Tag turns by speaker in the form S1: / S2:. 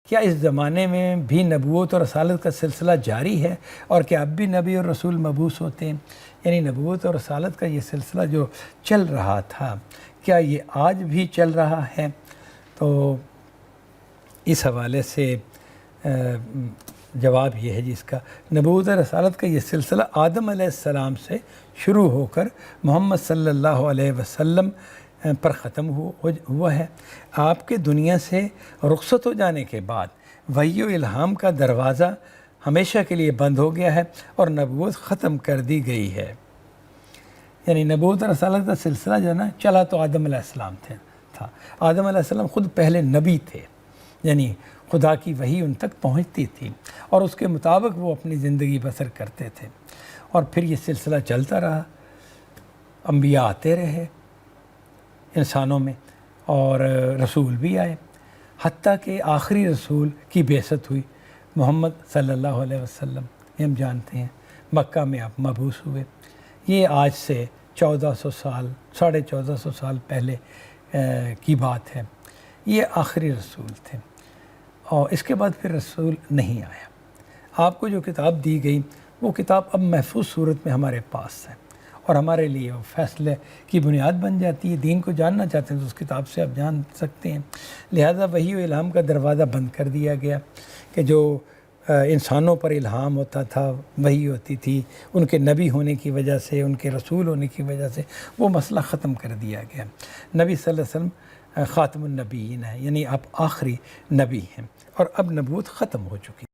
S1: کیا اس زمانے میں بھی نبوت اور رسالت کا سلسلہ جاری ہے اور کیا اب بھی نبی اور رسول مبعوث ہوتے ہیں؟ یعنی نبوت اور رسالت کا یہ سلسلہ جو چل رہا تھا کیا یہ آج بھی چل رہا ہے؟ تو اس حوالے سے جواب یہ ہے جس کا نبوت اور رسالت کا یہ سلسلہ آدم علیہ السلام سے شروع ہو کر محمد صلی اللہ علیہ وسلم پر ختم ہوا ہے۔ آپ کے دنیا سے رخصت ہو جانے کے بعد وحی و الہام کا دروازہ ہمیشہ کے لیے بند ہو گیا ہے اور نبوت ختم کر دی گئی ہے۔ یعنی نبوت اور رسالت کا سلسلہ جو ہے نا چلا تو آدم علیہ السلام تھا۔ آدم علیہ السلام خود پہلے نبی تھے، یعنی خدا کی وحی ان تک پہنچتی تھی اور اس کے مطابق وہ اپنی زندگی بسر کرتے تھے، اور پھر یہ سلسلہ چلتا رہا، انبیاء آتے رہے انسانوں میں اور رسول بھی آئے، حتیٰ کہ آخری رسول کی بعثت ہوئی محمد صلی اللہ علیہ وسلم، یہ ہم جانتے ہیں مکہ میں آپ مبعوث ہوئے۔ یہ آج سے 1400 سال 1450 سال پہلے کی بات ہے۔ یہ آخری رسول تھے اور اس کے بعد پھر رسول نہیں آیا۔ آپ کو جو کتاب دی گئی وہ کتاب اب محفوظ صورت میں ہمارے پاس ہے اور ہمارے لیے وہ فیصلے کی بنیاد بن جاتی ہے۔ دین کو جاننا چاہتے ہیں تو اس کتاب سے آپ جان سکتے ہیں۔ لہذا وحی و الہام کا دروازہ بند کر دیا گیا کہ جو انسانوں پر الہام ہوتا تھا، وحی ہوتی تھی، ان کے نبی ہونے کی وجہ سے، ان کے رسول ہونے کی وجہ سے وہ مسئلہ ختم کر دیا گیا۔ نبی صلی اللہ علیہ وسلم خاتم النبیین ہے، یعنی آپ آخری نبی ہیں اور اب نبوت ختم ہو چکی۔